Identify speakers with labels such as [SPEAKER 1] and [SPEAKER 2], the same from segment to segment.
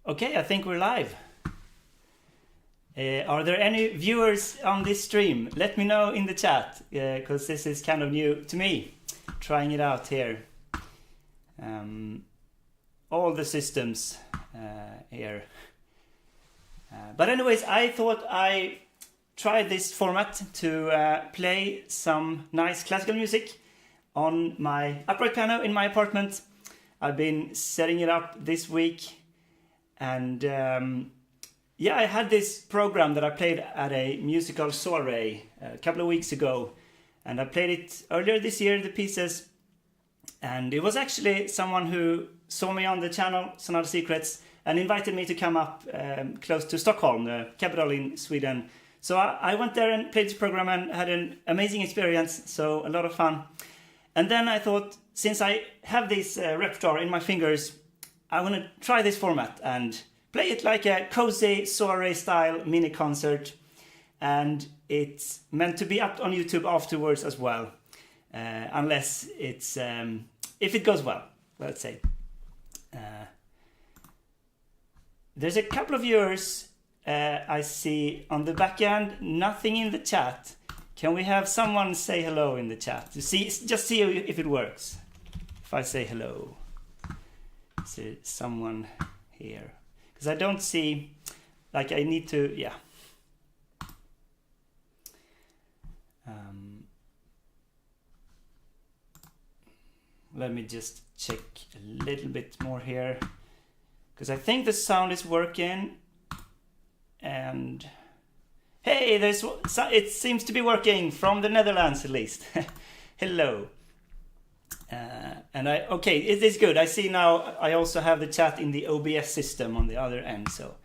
[SPEAKER 1] Okay, I think we're live. Are there any viewers on this stream? Let me know in the chat, because this is kind of new to me, trying it out here. All the systems here. But anyways, I thought I tried this format to play some nice classical music on my upright piano in my apartment. I've been setting it up this week, and yeah, I had this program that I played at a musical soiree a couple of weeks ago, and I played it earlier this year, the pieces, and it was actually someone who saw me on the channel Sonata Secrets and invited me to come up close to Stockholm, the capital in Sweden. So I went there and played this program and had an amazing experience, so a lot of fun. And then I thought, since I have this repertoire in my fingers, I want to try this format and play it like a cozy soiree style mini concert. And it's meant to be up on YouTube afterwards as well, unless it's if it goes well, let's say. There's a couple of viewers I see on the back end, nothing in the chat. Can we have someone say hello in the chat to see, just see if it works? If I say hello, is there someone here? Because I don't see, like I need to, yeah. Let me just check a little bit more here, because I think the sound is working. And hey, it seems to be working from the Netherlands at least. Hello. And okay, it is good. I see now I also have the chat in the OBS system on the other end. So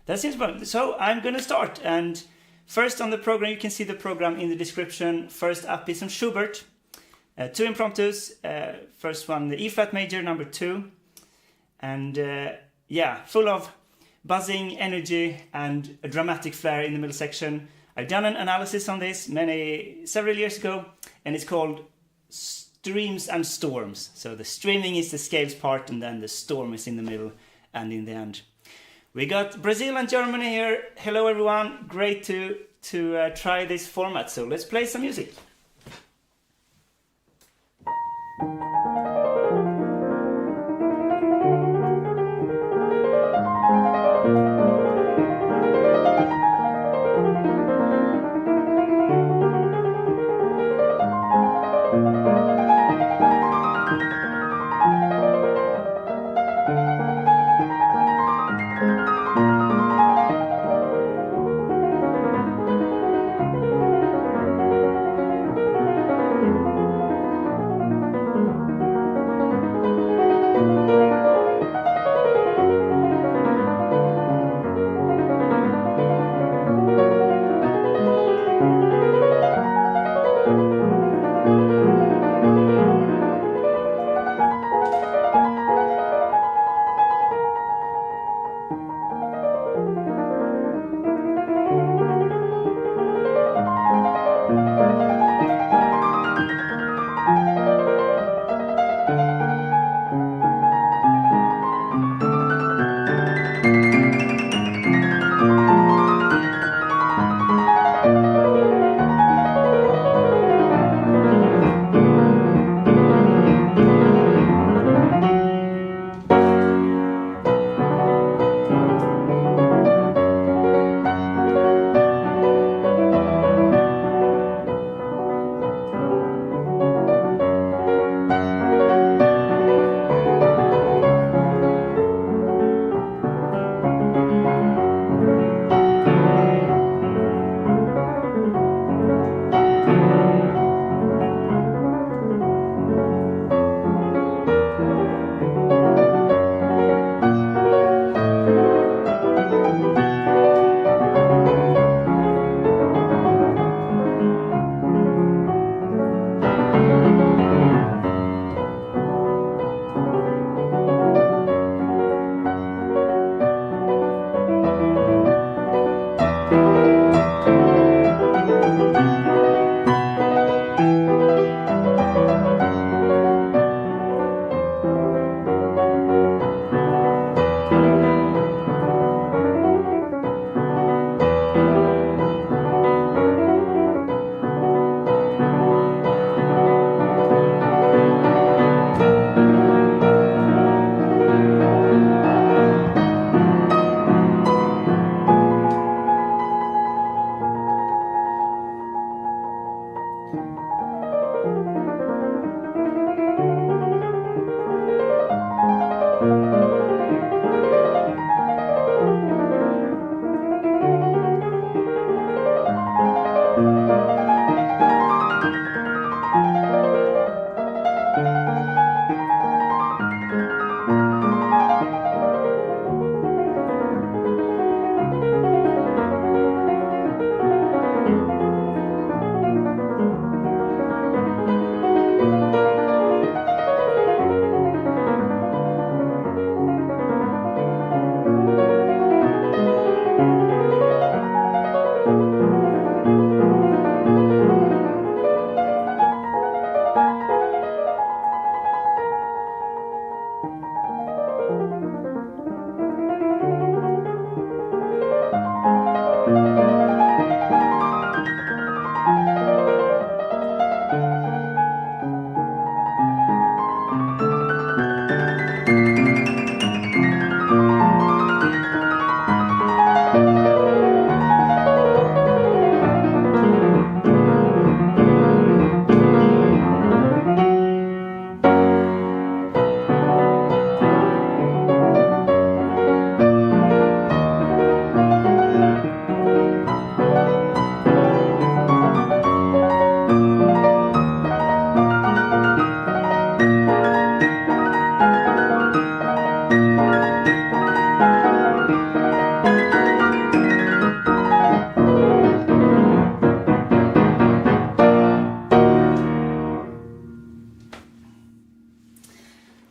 [SPEAKER 1] that seems well. So I'm going to start. And first on the program, you can see the program in the description. First up is some Schubert. 2 Impromptus. First one, the E flat major, number 2. And yeah, full of buzzing energy and a dramatic flair in the middle section. I've done an analysis on this several years ago, and it's called Streams and Storms. So the streaming is the scales part, and then the storm is in the middle and in the end. We got Brazil and Germany here. Hello everyone, great to try this format. So let's play some music.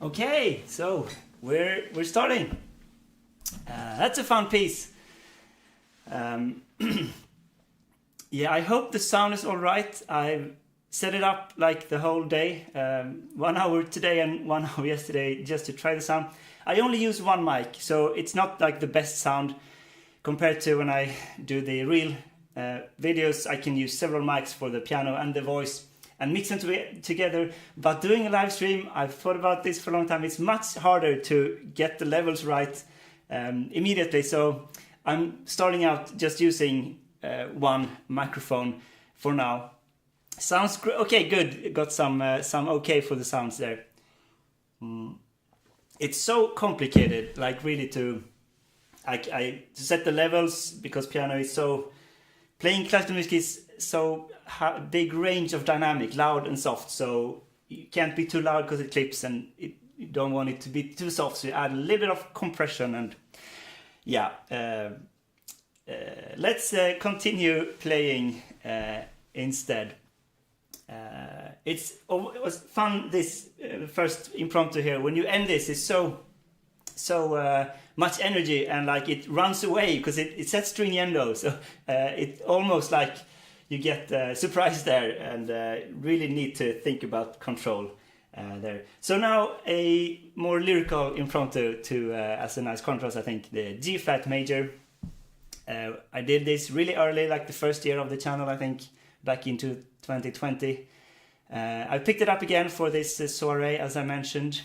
[SPEAKER 1] Okay, so we're starting. That's a fun piece. Yeah, I hope the sound is all right. I've set it up like the whole day, 1 hour today and 1 hour yesterday, just to try the sound. I only use one mic, so it's not like the best sound compared to when I do the real videos. I can use several mics for the piano and the voice and mix them together. But doing a live stream, I've thought about this for a long time. It's much harder to get the levels right immediately. So I'm starting out just using one microphone for now. Sounds okay, good. Got some okay for the sounds there. It's so complicated, like really to set the levels, because piano is so, playing classical music is so big range of dynamic, loud and soft. So you can't be too loud because it clips, and you don't want it to be too soft. So you add a little bit of compression, and yeah. Let's continue playing instead. It was fun, this first impromptu here. When you end this, it's so much energy, and like it runs away because it sets stringendo. So it almost like you get surprised there, and really need to think about control there. So now a more lyrical impromptu to as a nice contrast, I think, the G flat major. I did this really early, like the first year of the channel, I think, back into 2020. I picked it up again for this soiree, as I mentioned.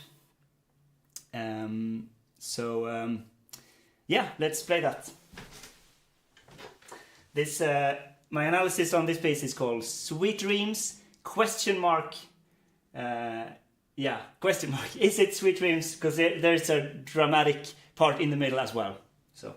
[SPEAKER 1] Yeah, let's play that. This my analysis on this piece is called Sweet Dreams, question mark. Yeah, question mark. Is it Sweet Dreams? Because there's a dramatic part in the middle as well. So.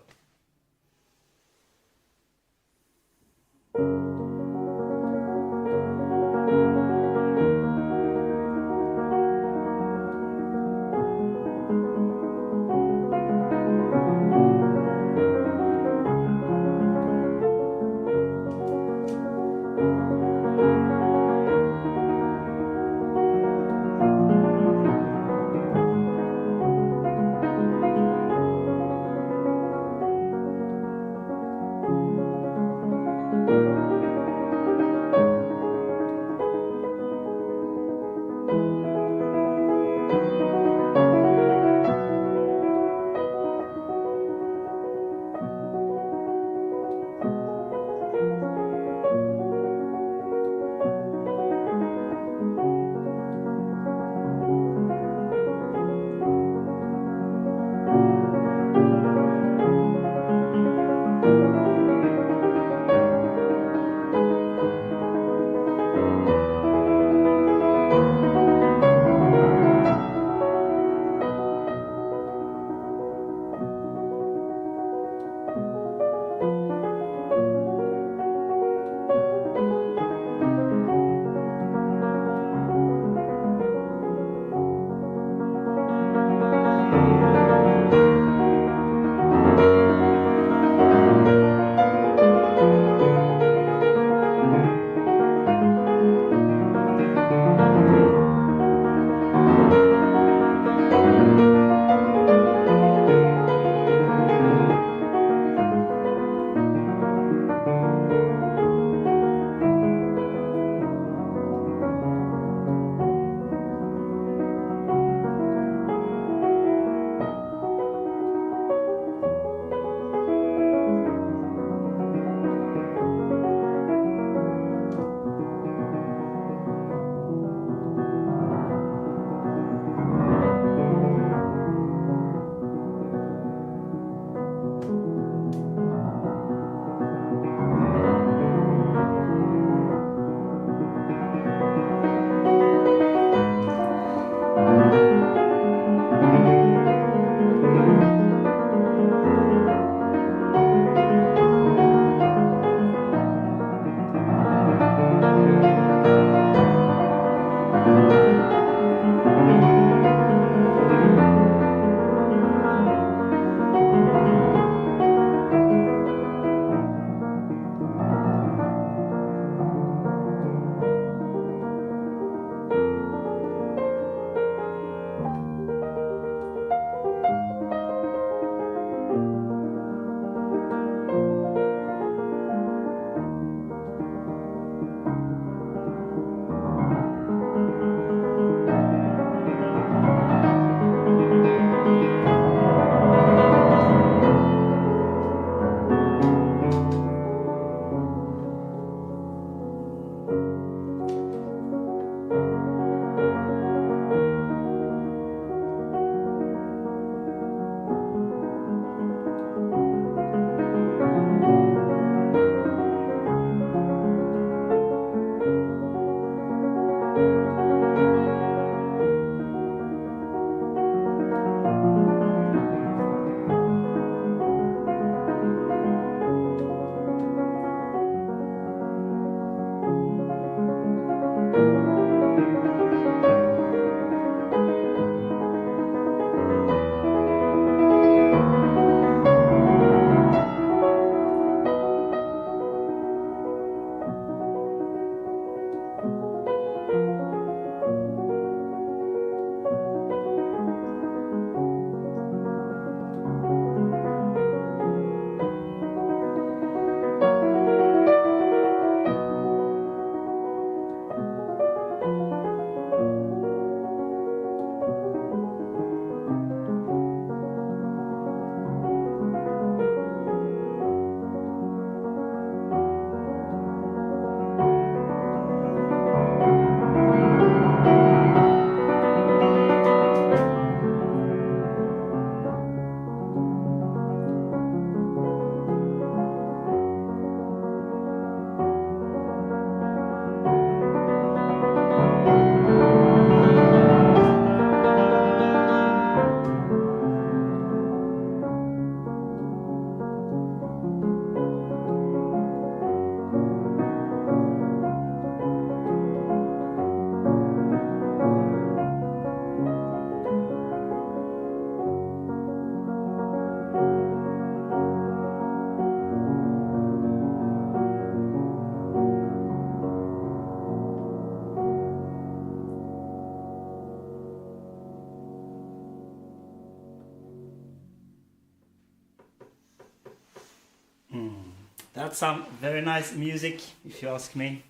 [SPEAKER 1] That's some very nice music, if you ask me.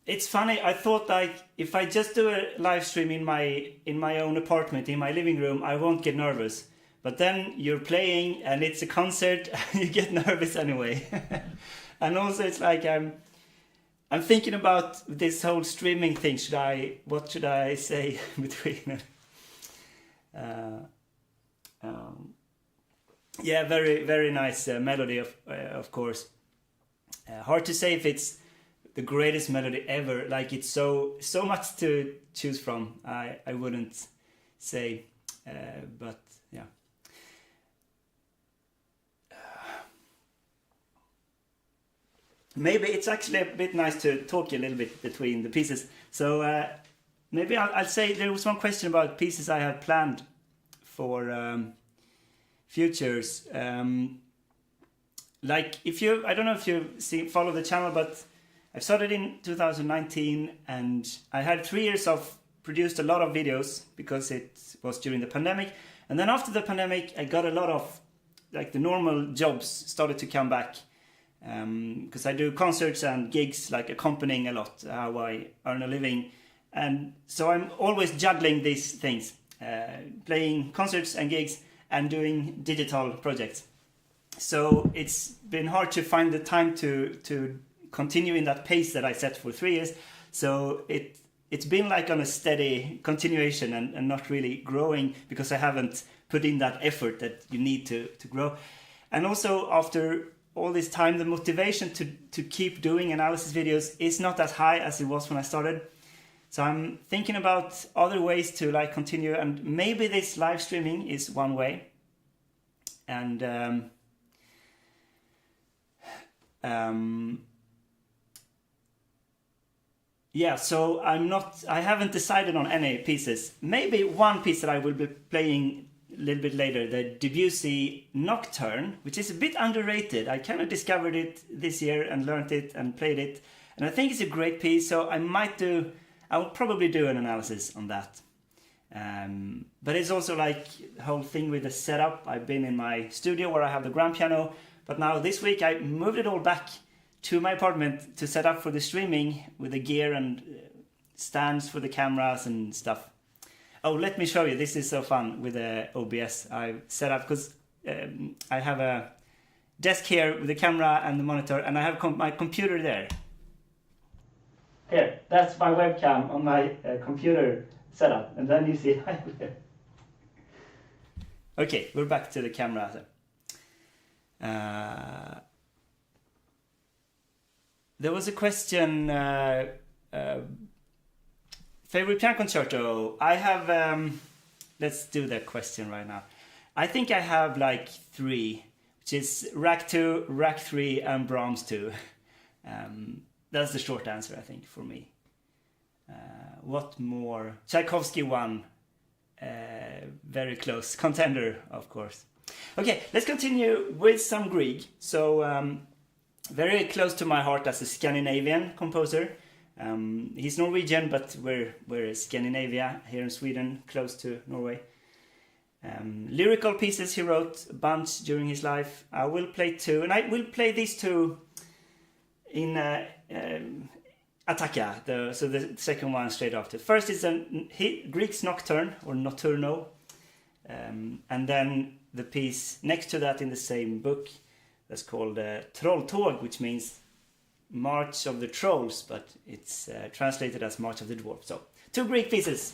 [SPEAKER 1] It's funny. I thought like if I just do a live stream in my own apartment in my living room, I won't get nervous. But then you're playing and it's a concert, and you get nervous anyway. And also, it's like I'm thinking about this whole streaming thing. What should I say between? Yeah, very very nice melody of course. Hard to say if it's the greatest melody ever. Like it's so much to choose from. I wouldn't say, but yeah. Maybe it's actually a bit nice to talk a little bit between the pieces. So maybe I'll say there was one question about pieces I have planned for futures. Like I don't know if you follow the channel, but I started in 2019 and I had 3 years of produced a lot of videos because it was during the pandemic. And then after the pandemic, I got a lot of like the normal jobs started to come back. Because I do concerts and gigs, like accompanying a lot, how I earn a living. And so I'm always juggling these things, playing concerts and gigs and doing digital projects. So it's been hard to find the time to continue in that pace that I set for 3 years. So it's been like on a steady continuation and not really growing because I haven't put in that effort that you need to grow. And also after all this time, the motivation to keep doing analysis videos is not as high as it was when I started. So I'm thinking about other ways to like continue, and maybe this live streaming is one way. And yeah, so I haven't decided on any pieces. Maybe one piece that I will be playing a little bit later, the Debussy Nocturne, which is a bit underrated. I kind of discovered it this year and learned it and played it, and I think it's a great piece. So I will probably do an analysis on that. But it's also like the whole thing with the setup. I've been in my studio where I have the grand piano, but now this week I moved it all back to my apartment to set up for the streaming with the gear and stands for the cameras and stuff. Oh, let me show you. This is so fun with the OBS I've set up because I have a desk here with the camera and the monitor, and I have my computer there. Here, that's my webcam on my computer setup, and then you see. Okay, we're back to the camera. There was a question. Favorite piano concerto? I have, let's do that question right now. I think I have like 3, which is Rack 2, Rack 3, and Brahms 2. That's the short answer, I think, for me. What more? Tchaikovsky 1. Very close. Contender, of course. Okay, let's continue with some Grieg. So, very close to my heart as a Scandinavian composer. He's Norwegian, but we're Scandinavia here in Sweden, close to Norway. Lyrical pieces he wrote a bunch during his life. I will play 2, and I will play these 2 in Attacca, so the second one straight after. First is Grieg's Nocturne, or Notturno, and then the piece next to that in the same book that's called Trolltåg, which means March of the Trolls, but it's translated as March of the Dwarfs. So, 2 Grieg pieces.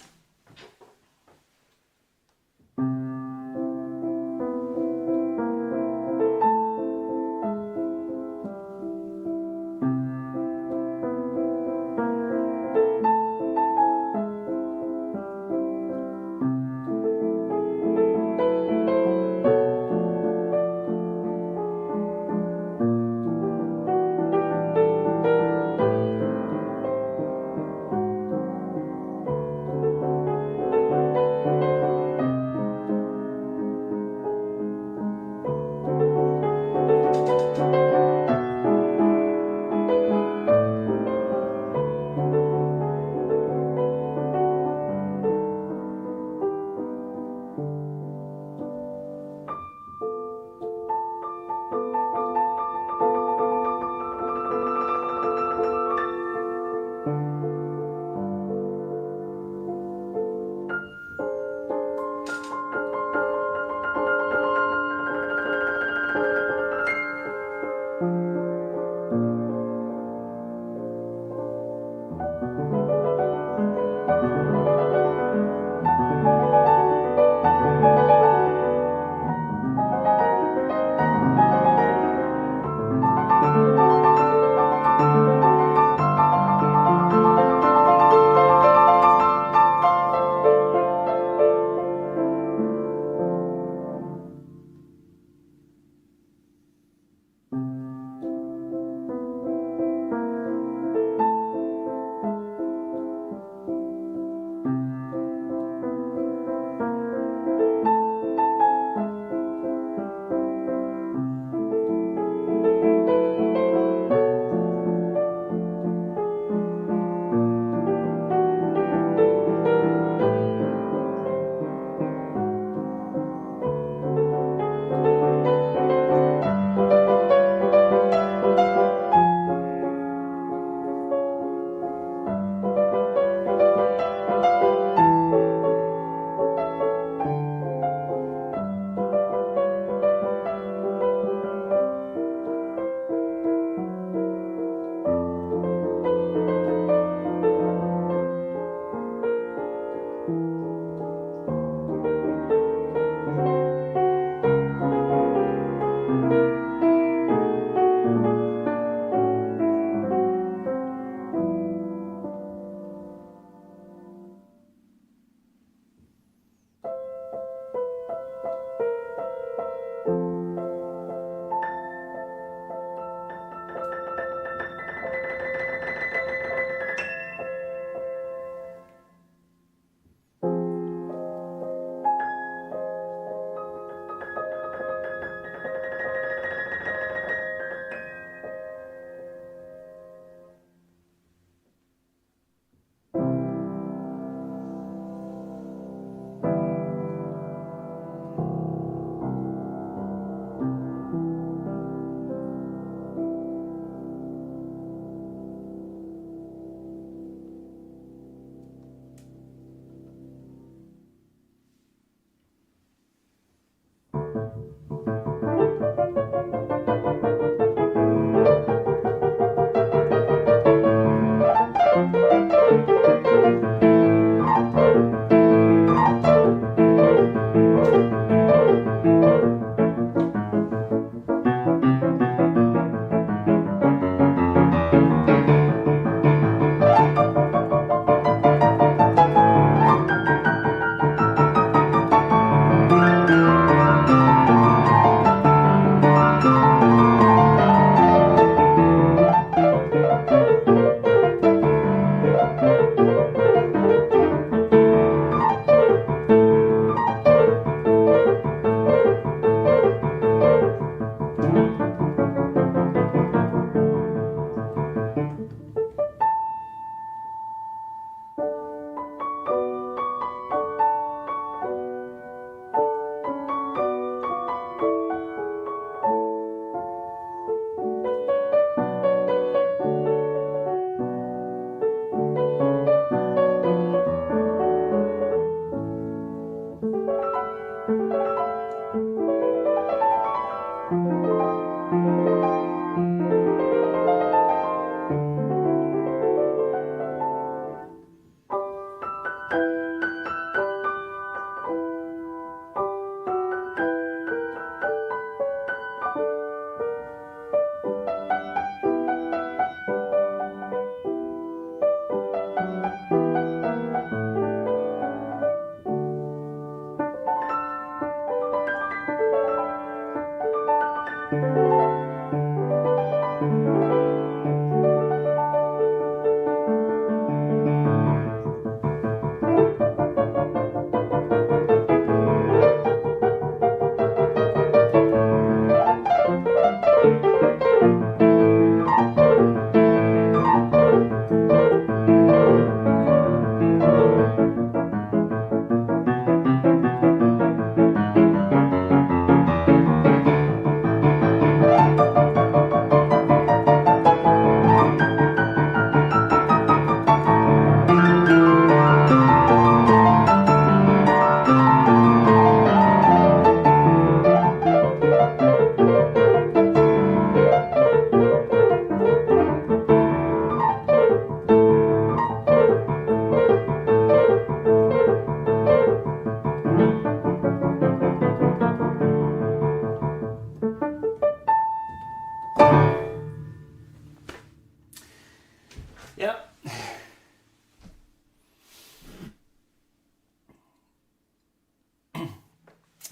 [SPEAKER 1] Yeah.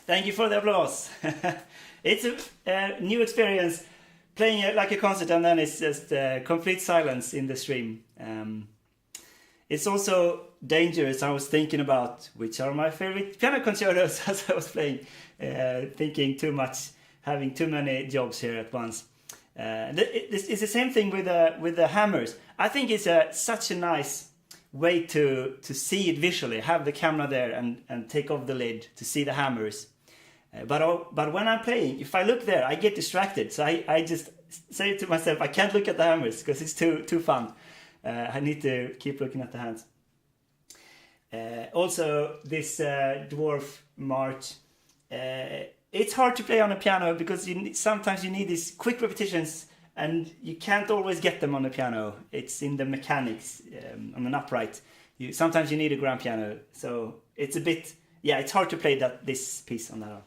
[SPEAKER 1] Thank you for the applause. It's a new experience playing it like a concert, and then it's just complete silence in the stream. It's also dangerous. I was thinking about which are my favorite piano concertos as I was playing, thinking too much, having too many jobs here at once. It's the same thing with the hammers. I think it's such a nice way to see it visually, have the camera there and take off the lid to see the hammers. But when I'm playing, if I look there, I get distracted. So I just say to myself, I can't look at the hammers because it's too fun. I need to keep looking at the hands. Also, this dwarf march, it's hard to play on a piano because sometimes you need these quick repetitions and you can't always get them on the piano. It's in the mechanics on an upright. Sometimes you need a grand piano, so it's a bit, it's hard to play this piece on that one.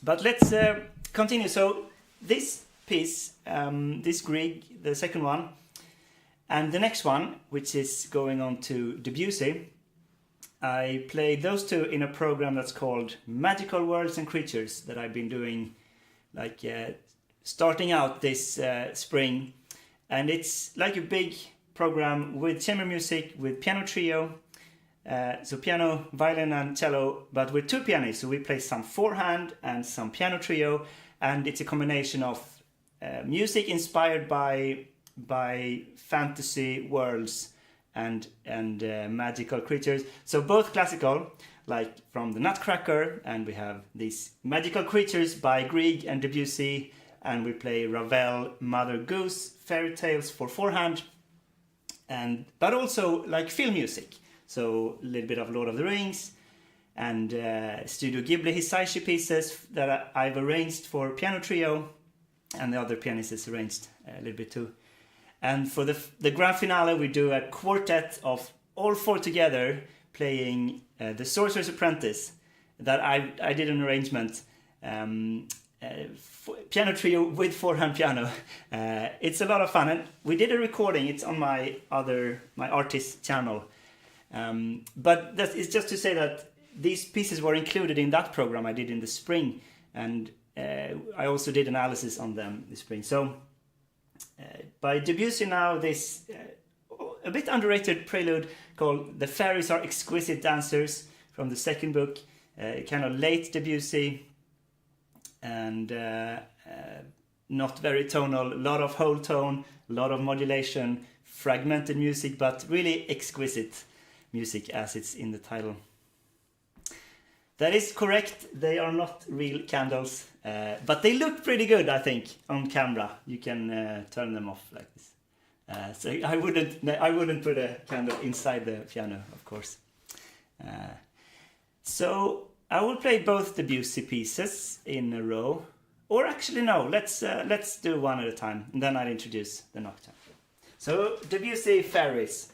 [SPEAKER 1] But let's continue. So this piece, this Grieg, the second one, and the next one, which is going on to Debussy, I played those two in a program that's called Magical Worlds and Creatures that I've been doing, like starting out this spring, and it's like a big program with chamber music, with piano trio, so piano, violin and cello, but with two pianists. So we play some four-hand and some piano trio, and it's a combination of music inspired by fantasy worlds and magical creatures. So both classical, like from the Nutcracker, and we have these magical creatures by Grieg and Debussy, and we play Ravel, Mother Goose, fairy tales for four-hand, but also like film music. So a little bit of Lord of the Rings, and Studio Ghibli Hisaishi pieces that I've arranged for piano trio, and the other pianist is arranged a little bit too. And for the grand finale, we do a quartet of all four together playing The Sorcerer's Apprentice that I did an arrangement. Piano trio with four-hand piano. It's a lot of fun, and we did a recording. It's on my artist channel. But it's just to say that these pieces were included in that program I did in the spring, and I also did analysis on them this spring. So by Debussy now, this a bit underrated prelude called "The Fairies Are Exquisite Dancers" from the second book, kind of late Debussy, and not very tonal, a lot of whole tone, a lot of modulation, fragmented music, but really exquisite music as it's in the title. That is correct, they are not real candles, but they look pretty good, I think, on camera. You can turn them off like this. So I wouldn't put a candle inside the piano, of course. So I will play both Debussy pieces in a row, or actually no, let's do one at a time, and then I'll introduce the Nocturne. So Debussy Fairies.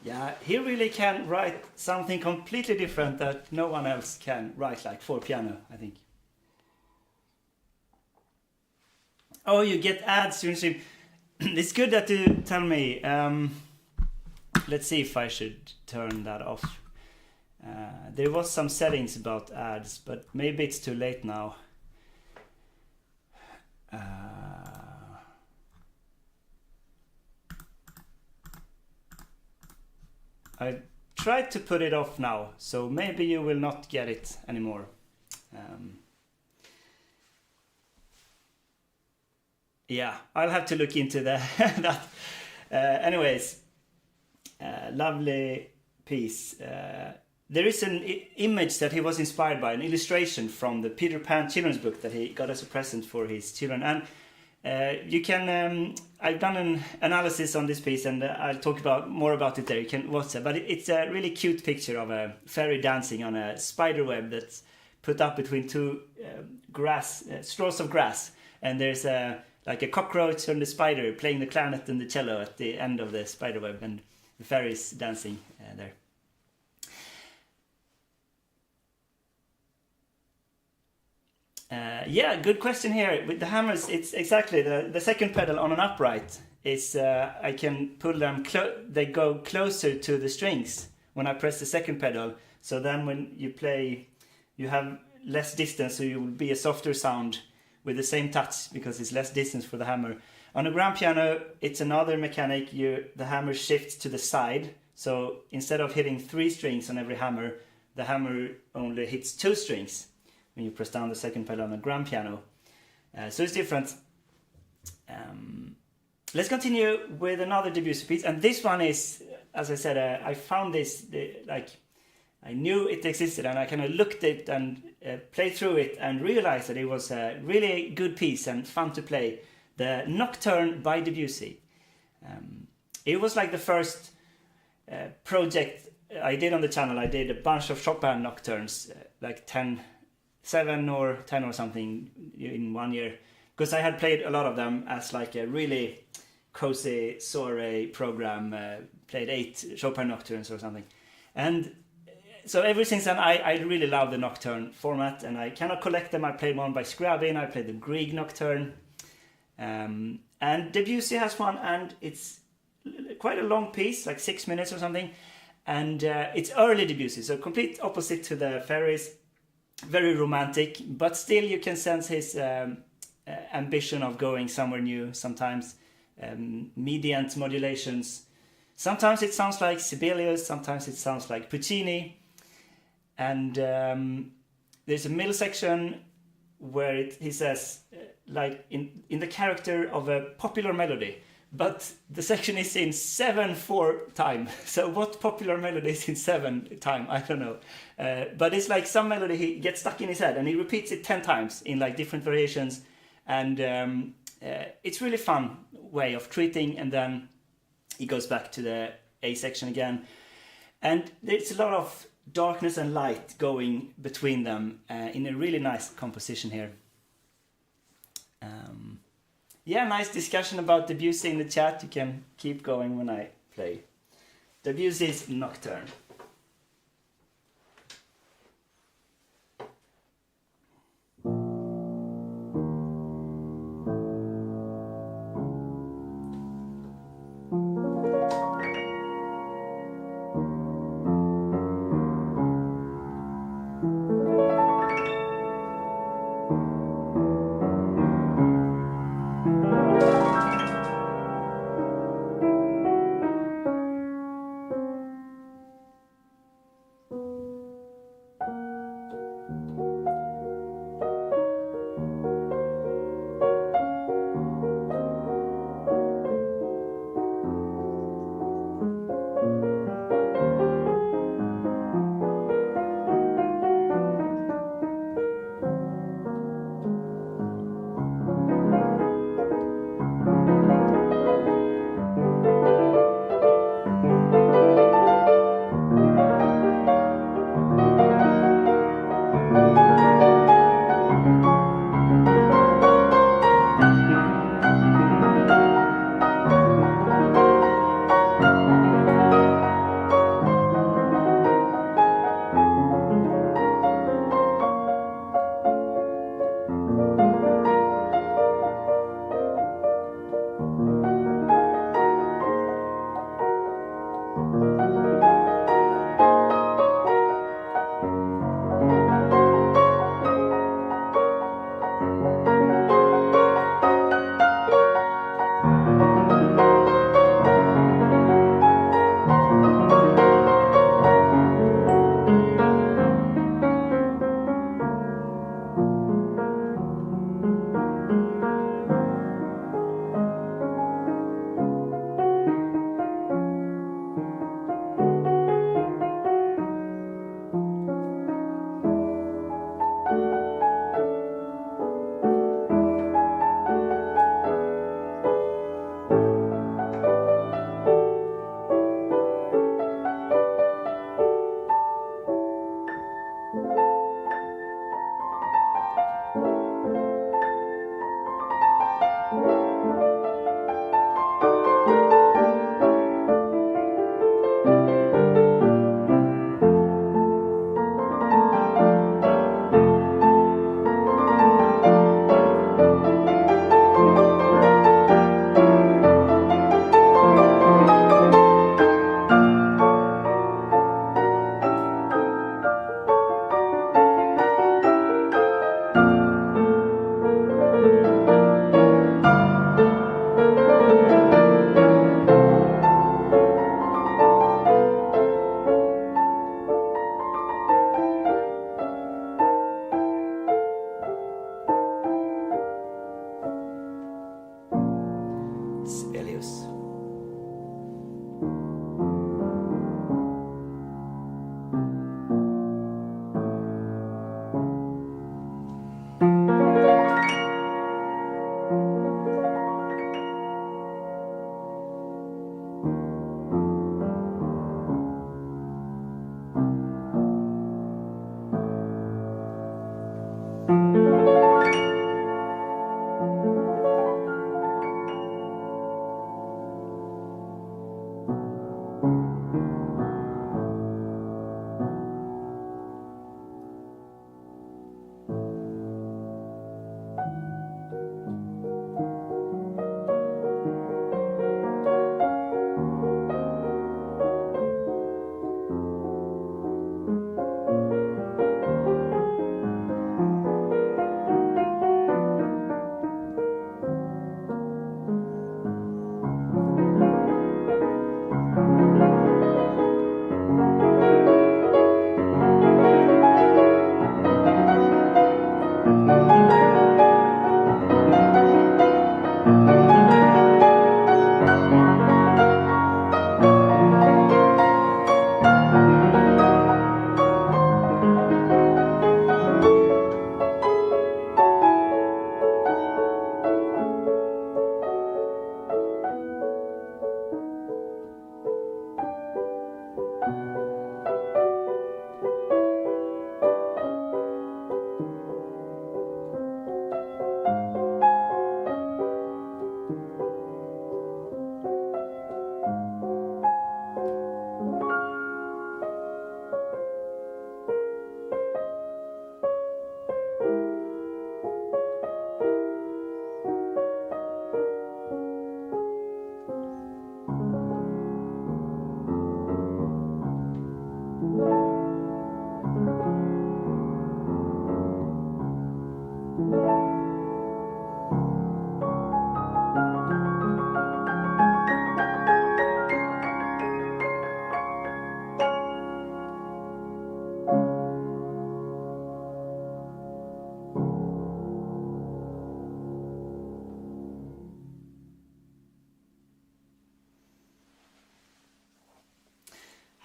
[SPEAKER 1] Yeah, he really can write something completely different that no one else can write, like for piano, I think. Oh, you get ads during stream. it's good that you tell me. Let's see if I should turn that off. There was some settings about ads, but maybe it's too late now. I tried to put it off now, so maybe you will not get it anymore. Yeah, I'll have to look into that. Anyways, lovely piece. There is an image that he was inspired by, an illustration from the Peter Pan children's book that he got as a present for his children. And you can, I've done an analysis on this piece, and I'll talk more about it there. You can watch it. But it's a really cute picture of a fairy dancing on a spider web that's put up between two straws of grass. And there's like a cockroach and the spider playing the clarinet and the cello at the end of the spider web, and the fairies dancing there. Yeah, good question here. With the hammers, it's exactly the second pedal on an upright is I can pull them, they go closer to the strings when I press the second pedal. So then when you play, you have less distance, so you will be a softer sound with the same touch because it's less distance for the hammer. On a grand piano, it's another mechanic. The hammer shifts to the side. So instead of hitting 3 strings on every hammer, the hammer only hits 2 strings when you press down the second pedal on a grand piano. So it's different. Let's continue with another Debussy piece. And this one is, as I said, I found this, I knew it existed, and I kind of looked at it and played through it and realized that it was a really good piece and fun to play. The Nocturne by Debussy. It was like the first project I did on the channel. I did a bunch of Chopin nocturnes, like 7 or 10 or something in 1 year, because I had played a lot of them as like a really cozy soiree program, played 8 Chopin nocturnes or something. And so ever since then I really love the nocturne format, and I cannot collect them. I played one by Schubert, I played the Grieg nocturne, and Debussy has one, and it's quite a long piece, like 6 minutes or something, and it's early Debussy, so complete opposite to the Fairies. Very romantic, but still you can sense his ambition of going somewhere new. Sometimes mediant modulations. Sometimes it sounds like Sibelius, sometimes it sounds like Puccini. And there's a middle section where he says, like in the character of a popular melody. But the section is in 7/4 time. So what popular melody is in 7 time? I don't know. But it's like some melody he gets stuck in his head, and he repeats it 10 times in like different variations. And it's really fun way of treating. And then he goes back to the A section again. And there's a lot of darkness and light going between them in a really nice composition here. Yeah, nice discussion about Debussy in the chat. You can keep going when I play. Debussy's Nocturne.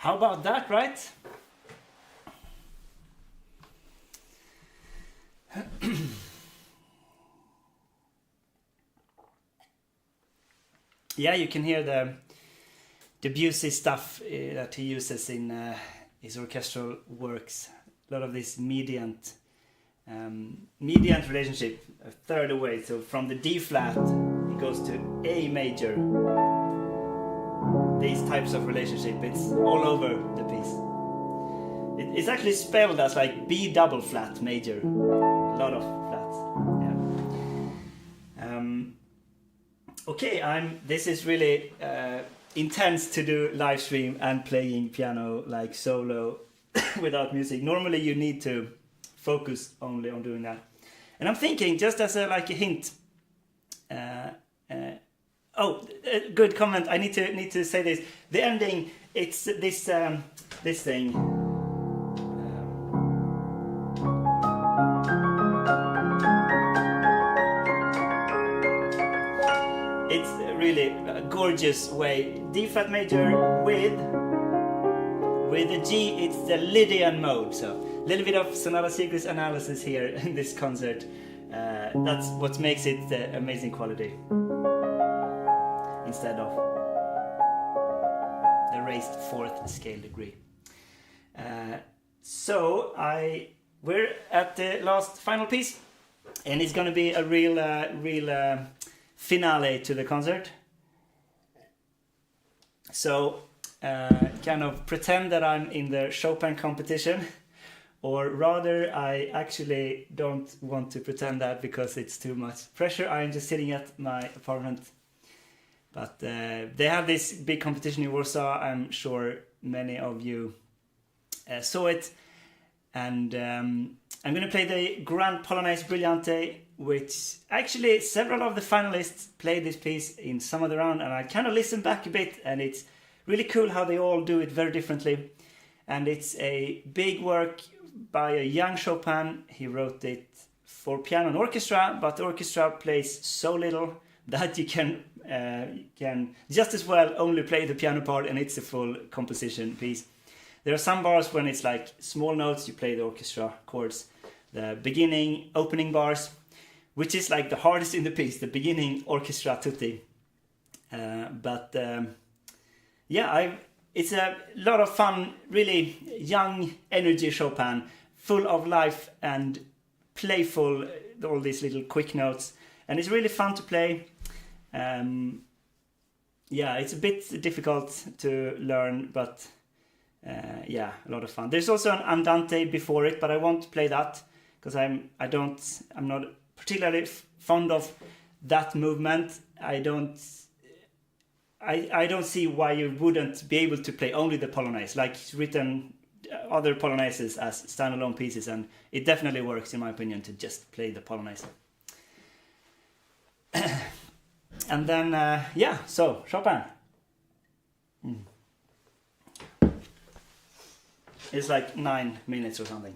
[SPEAKER 1] How about that, right? Yeah, you can hear the Debussy stuff that he uses in his orchestral works. A lot of this mediant relationship, a third away. So from the D flat, it goes to A major. These types of relationship, it's all over the piece. It's actually spelled as like B double flat major. A lot of flats. Yeah. Okay, this is really intense to do live stream and playing piano like solo without music. Normally you need to focus only on doing that. And I'm thinking, just as a hint. Good comment. I need to say this. The ending. It's this thing. It's really a gorgeous way. D flat major with the G. It's the Lydian mode. So a little bit of Sonata Secrets analysis here in this concert. That's what makes it amazing quality. Instead of the raised fourth scale degree. So we're at the last final piece, and it's going to be a real finale to the concert. So kind of pretend that I'm in the Chopin competition, or rather I actually don't want to pretend that because it's too much pressure. I'm just sitting at my apartment. But they have this big competition in Warsaw. I'm sure many of you saw it. And I'm going to play the Grande Polonaise Brillante, which actually several of the finalists played this piece in some other round. And I kind of listened back a bit, and it's really cool how they all do it very differently. And it's a big work by a young Chopin. He wrote it for piano and orchestra, but the orchestra plays so little that you can just as well only play the piano part, and it's a full composition piece. There are some bars when it's like small notes, you play the orchestra chords. The beginning opening bars, which is like the hardest in the piece, the beginning orchestra tutti. It's a lot of fun, really young energy Chopin, full of life and playful, all these little quick notes. And it's really fun to play. It's a bit difficult to learn, but a lot of fun. There's also an andante before it, but I won't play that because I'm not particularly fond of that movement. I don't see why you wouldn't be able to play only the Polonaise, like it's written other Polonaises as standalone pieces, and it definitely works in my opinion to just play the Polonaise. And then, so Chopin. It's like 9 minutes or something.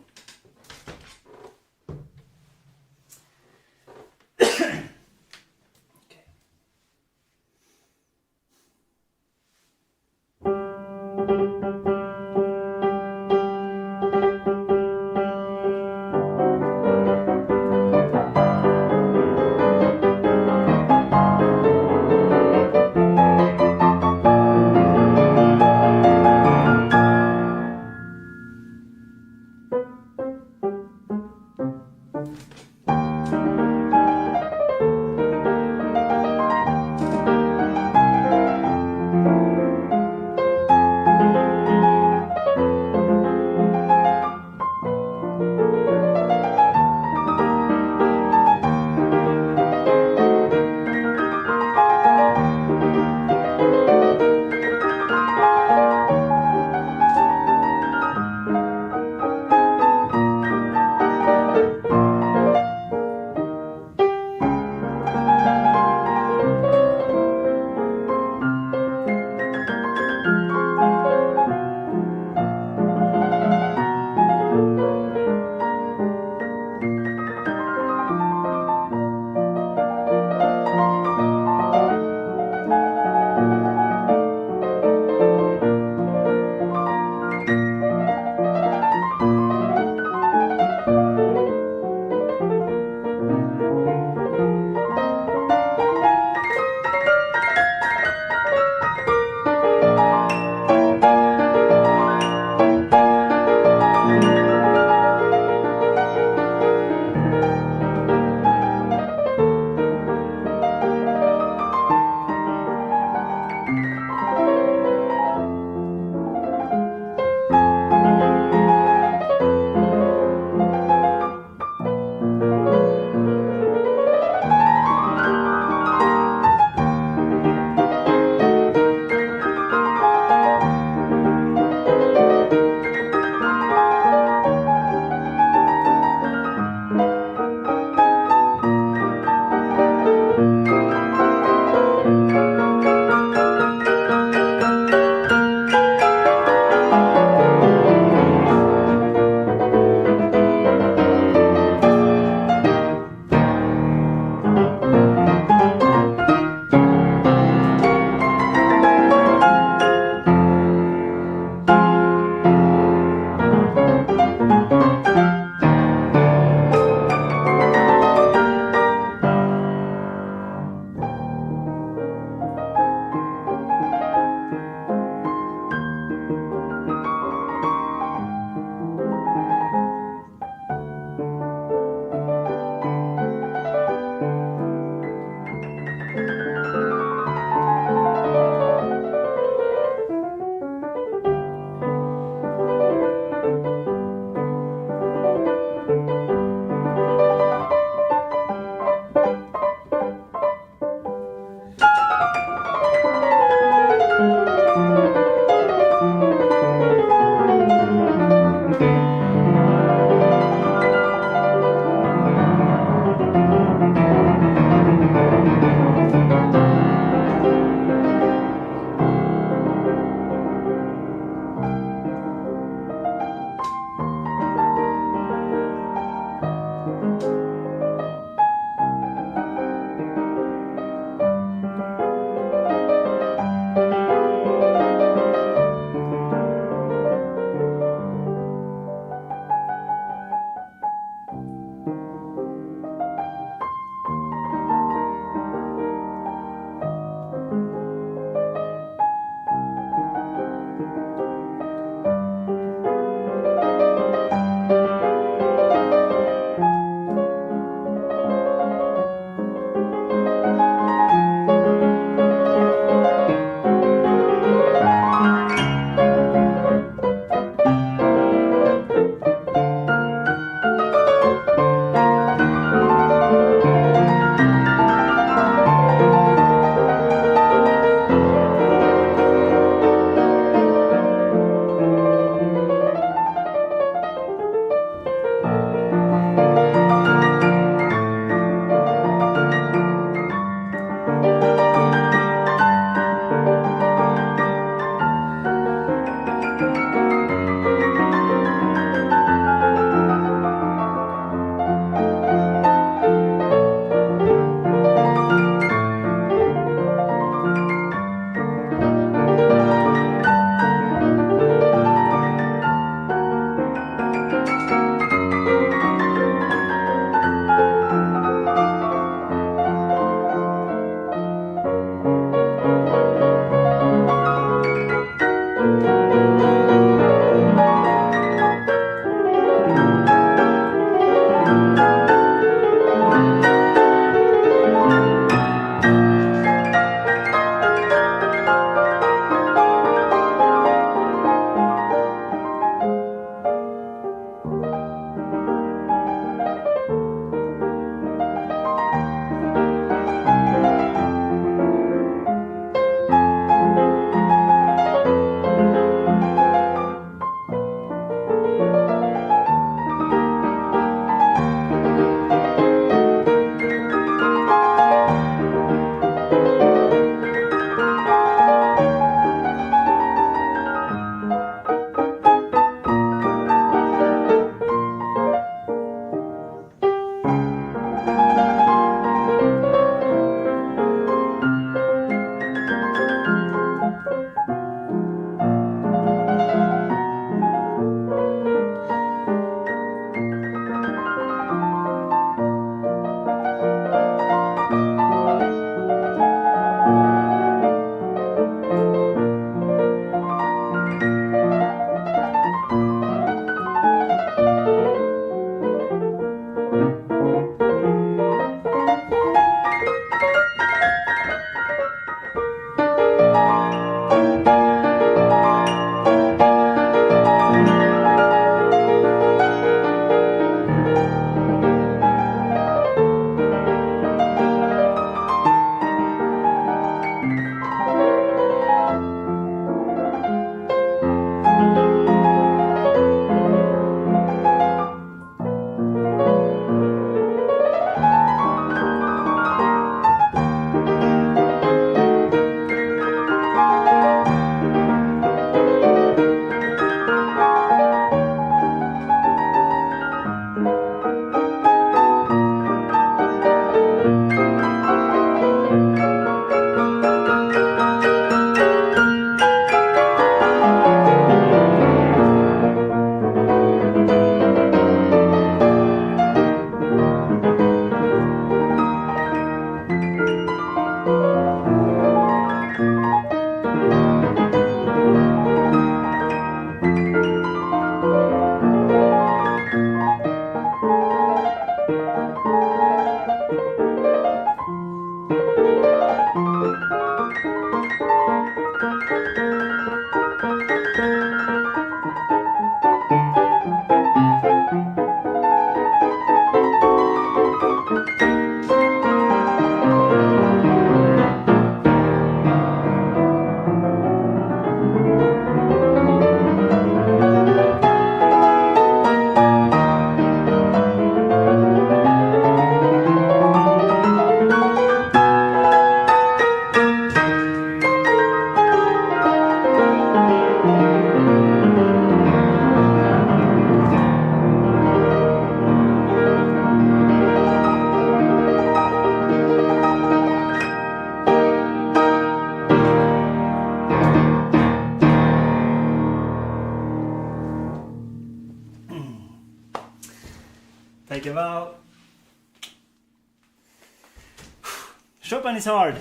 [SPEAKER 1] Chopin is hard,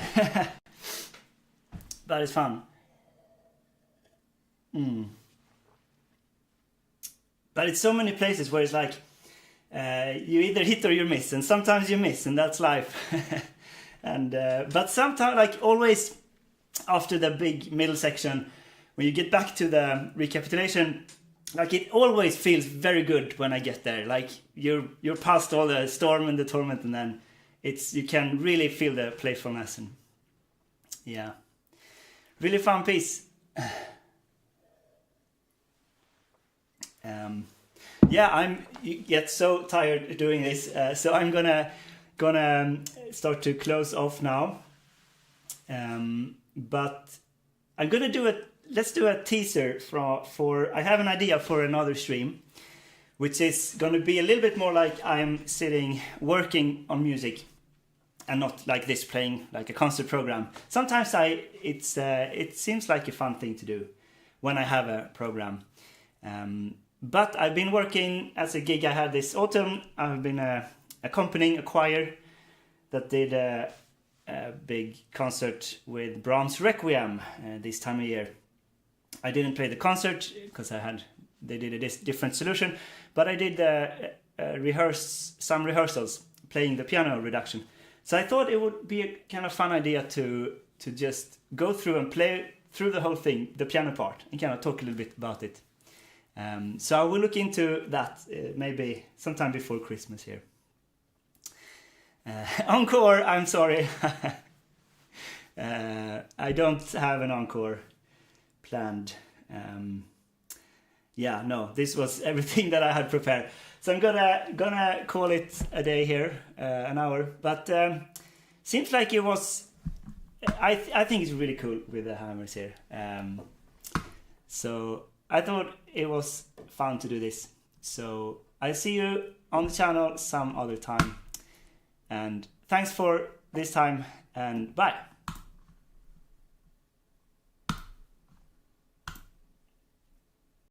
[SPEAKER 1] but it's fun. But it's so many places where it's like you either hit or you miss, and sometimes you miss, and that's life. And but sometimes, like always, after the big middle section, when you get back to the recapitulation, like it always feels very good when I get there. Like you're past all the storm and the torment, and then you can really feel the playfulness, and yeah, really fun piece. Yeah, I get so tired doing this, so I'm gonna start to close off now. But I'm gonna do it. Let's do a teaser for. I have an idea for another stream, which is gonna be a little bit more like I'm sitting working on music, and not like this playing like a concert program. Sometimes it seems like a fun thing to do when I have a program. But I've been working as a gig I had this autumn. I've been accompanying a choir that did a big concert with Brahms' Requiem this time of year. I didn't play the concert because they did a different solution, but I did some rehearsals playing the piano reduction. So I thought it would be a kind of fun idea to just go through and play through the whole thing, the piano part, and kind of talk a little bit about it. So I will look into that maybe sometime before Christmas here. Encore, I'm sorry. I don't have an encore planned. Yeah, no, this was everything that I had prepared. So I'm gonna call it a day here, an hour. But seems like it was. I think it's really cool with the hammers here. So I thought it was fun to do this. So I'll see you on the channel some other time. And thanks for this time, and bye.